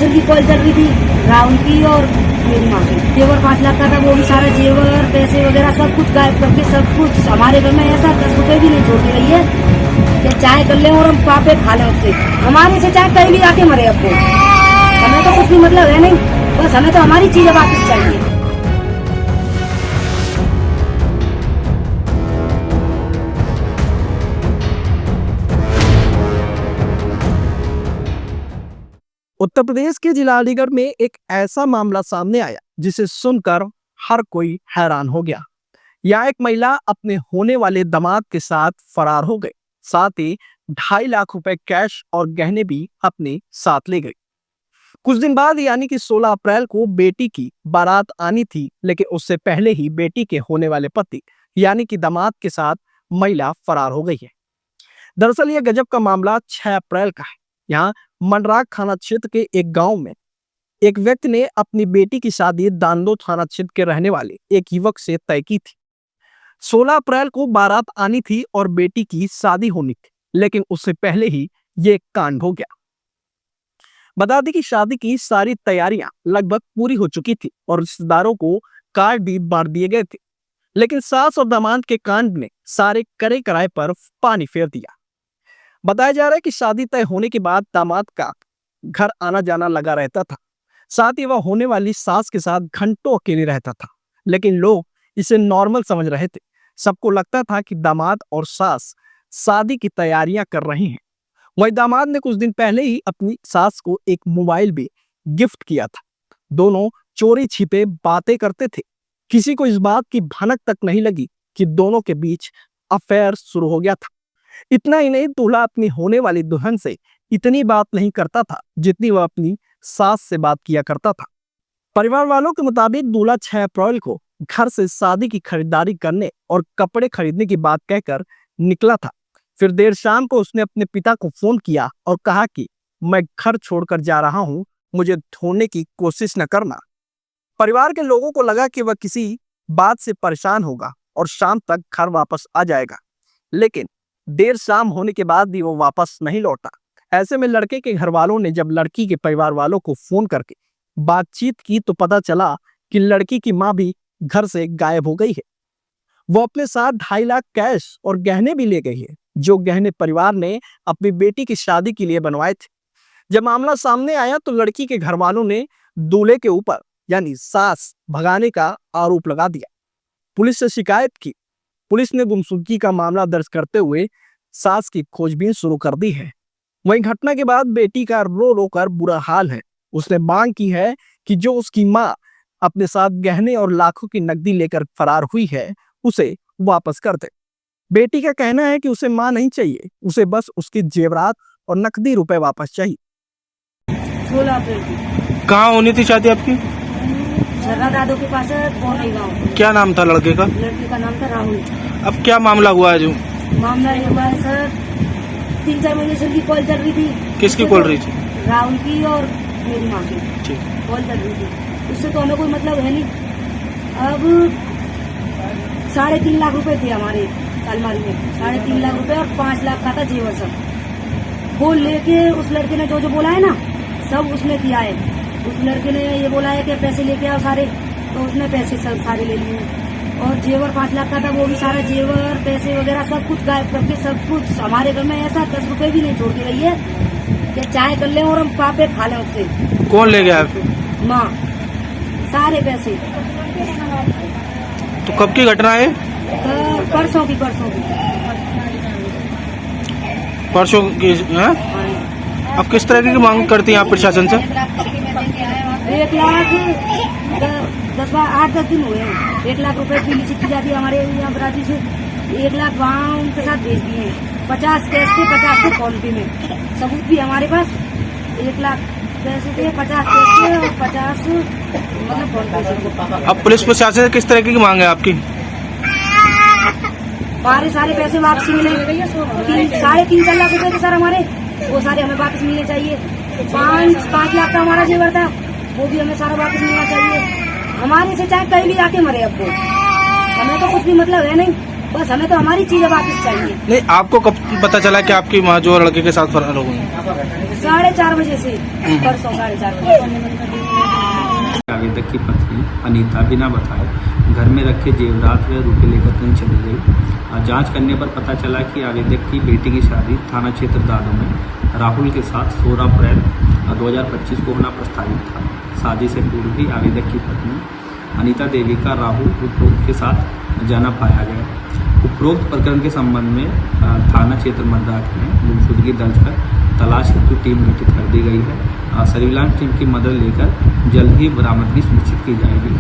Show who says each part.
Speaker 1: Monitor की call चल रही थी, राहुल की और मेरी माँ की। जेवर 5 लाख का था, वो भी सारा जेवर पैसे वगैरह सब कुछ गायब करके सब कुछ हमारे घर में ऐसा 10 रुपए भी नहीं छोड़ के गई है कि चाय कर ले और हम पापे खा लें उससे। हमारे से चाहे कहीं भी आके मरे अब वो, हमें तो कुछ भी मतलब है नहीं, बस हमें तो हमारी चीजें वापस चाहिए।
Speaker 2: उत्तर प्रदेश के जिला अलीगढ़ में एक ऐसा मामला सामने आया जिसे सुनकर हर कोई हैरान हो गया। यहाँ एक महिला अपने होने वाले दामाद के साथ फरार हो गई, साथ ही 2.5 लाख रुपए कैश और गहने भी अपने साथ ले गई। कुछ दिन बाद यानी कि 16 अप्रैल को बेटी की बारात आनी थी, लेकिन उससे पहले ही बेटी के होने वाले पति यानी कि दामाद के साथ महिला फरार हो गई है। दरअसल यह गजब का मामला 6 अप्रैल का है। यहाँ मंडराग थाना क्षेत्र के एक गांव में एक व्यक्ति ने अपनी बेटी की शादी दांदो थाना क्षेत्र के रहने वाले एक युवक से तय की थी। 16 अप्रैल को बारात आनी थी और बेटी की शादी होनी थी, लेकिन उससे पहले ही ये कांड हो गया। बता दें कि शादी की सारी तैयारियां लगभग पूरी हो चुकी थी और रिश्तेदारों को कार्ड भी बांट दिए गए थे, लेकिन सास और दामाद के कांड ने सारे करे कराए पर पानी फेर दिया। बताया जा रहा है कि शादी तय होने के बाद दामाद का घर आना जाना लगा रहता था, साथ ही वह होने वाली सास के साथ घंटों अकेले रहता था, लेकिन लोग इसे नॉर्मल समझ रहे थे। सबको लगता था कि दामाद और सास शादी की तैयारियां कर रहे हैं। वही दामाद ने कुछ दिन पहले ही अपनी सास को एक मोबाइल भी गिफ्ट किया था। दोनों चोरी छिपे बातें करते थे। किसी को इस बात की भनक तक नहीं लगी कि दोनों के बीच अफेयर शुरू हो गया था। इतना ही नहीं, दूल्हा अपनी होने वाली दुल्हन से इतनी बात नहीं करता था जितनी वह अपनी सास से बात किया करता था। परिवार वालों के मुताबिक दूल्हा 6 अप्रैल को घर से शादी की खरीदारी करने और कपड़े खरीदने की बात कहकर निकला था। फिर देर शाम को उसने अपने पिता को फोन किया और कहा कि मैं घर छोड़कर जा रहा हूं, मुझे ढूंढने की कोशिश न करना। परिवार के लोगों को लगा कि वह किसी बात से परेशान होगा और शाम तक घर वापस आ जाएगा, लेकिन देर शाम होने के बाद भी वो वापस नहीं लौटा। ऐसे में लड़के के घर वालों ने जब लड़की के परिवार वालों को फोन करके बातचीत की तो पता चला कि लड़की की मां भी घर से गायब हो गई है। वो अपने साथ 2.5 लाख कैश और गहने भी ले गई है, जो गहने परिवार ने अपनी बेटी की शादी के लिए बनवाए थे। जब मामला सामने आया तो लड़की के घर वालों ने दूल्हे के ऊपर यानी सास भगाने का आरोप लगा दिया। पुलिस से शिकायत की। पुलिस ने गुमशुदगी का मामला दर्ज करते हुए सास की खोजबीन शुरू कर दी है। वहीं घटना के बाद बेटी का रो रो कर बुरा हाल है। उसने मांग की है कि जो उसकी मां अपने साथ गहने और लाखों की नकदी लेकर फरार हुई है, उसे वापस कर दे। बेटी का कहना है कि उसे मां नहीं चाहिए, उसे बस उसके जेवरात और नकदी रुपए वापस चाहिए।
Speaker 1: 16 अप्रैल की
Speaker 3: कहाँ होनी थी शादी आपकी?
Speaker 1: झर्रा दादू के पास पौनी गाँव।
Speaker 3: क्या नाम था लड़के का?
Speaker 1: लड़के का नाम था राहुल।
Speaker 3: अब क्या मामला हुआ है जो?
Speaker 1: मामला ये हुआ है सर, 3-4 महीने से उनकी कॉल चल रही थी।
Speaker 3: किसकी कॉल रही थी?
Speaker 1: राहुल की और मेरी माँ की
Speaker 3: ठीक।
Speaker 1: कॉल चल रही थी। उससे तो हमें कोई मतलब है नहीं। अब 3.5 लाख रुपए थे हमारे अलमारी में, 3.5 लाख रुपए और 5 लाख का था जेवर सब। वो लेके उस लड़के ने जो बोला है ना, सब उसने किया है। उस लड़के ने ये बोला है कि पैसे लेके आओ सारे, तो उसने पैसे सब सारे ले लिए। और जेवर 5 लाख का था, वो भी सारा जेवर पैसे वगैरह सब कुछ गायब करके सब कुछ हमारे घर में ऐसा 10 रुपए भी नहीं छोड़ के गई है कि चाय कर ले और हम पापे खा लें उससे।
Speaker 3: कौन ले गया आपको?
Speaker 1: माँ, सारे पैसे।
Speaker 3: तो कब की घटना है?
Speaker 1: परसों की
Speaker 3: परसों की है? अब किस तरह की मांग करती हैं आप प्रशासन से?
Speaker 1: 1 लाख 8-10 दिन हुए हैं। 1 लाख रुपए की चिट्ठी जाती है हमारे यहाँ बराती से। 1 लाख वहाँ उनके साथ भेज दिए हैं। 50 कैश थे, 50 थे फोन पे में, सबूत भी हमारे पास। 1 लाख पैसे थे, 50 कैश थे और 50 मतलब फोन पे से।
Speaker 3: अब पुलिस प्रशासन से किस तरह की मांग है आपकी?
Speaker 1: हमारे सारे पैसे वापसी मिले। 3.5-4 लाख रुपए थे सर हमारे, वो सारे हमें वापस मिलने चाहिए। 5 लाख का हमारा जेवर था, वो भी हमें सारा वापस मिलना चाहिए। हमारे से चाहे कहीं भी आके मरे अब वो, हमें तो कुछ भी मतलब है नहीं, बस हमें तो हमारी चीजें वापस चाहिए।
Speaker 3: नहीं, आपको कब पता चला कि आपकी माँ जो लड़के के साथ फरार हो गई?
Speaker 1: 4:30 बजे से, परसों 4:30 बजे।
Speaker 4: आवेदक की पत्नी अनीता बिना बताए घर में रखे जेवरात व रुपये लेकर कहीं चली गई। जांच करने पर पता चला कि आवेदक की बेटी की शादी थाना क्षेत्र दादो में राहुल के साथ 16 अप्रैल 2025 को होना प्रस्तावित था। शादी से पूर्व ही आवेदक की पत्नी अनीता देवी का राहुल उपरोक्त के साथ जाना पाया गया। उपरोक्त प्रकरण के संबंध में थाना क्षेत्र मर्दाख में गुमशुदगी दर्ज कर तलाश हेतु टीम गठित कर दी गई है। सर्विलांस टीम की मदद लेकर जल्द ही बरामदगी सुनिश्चित की जाएगी।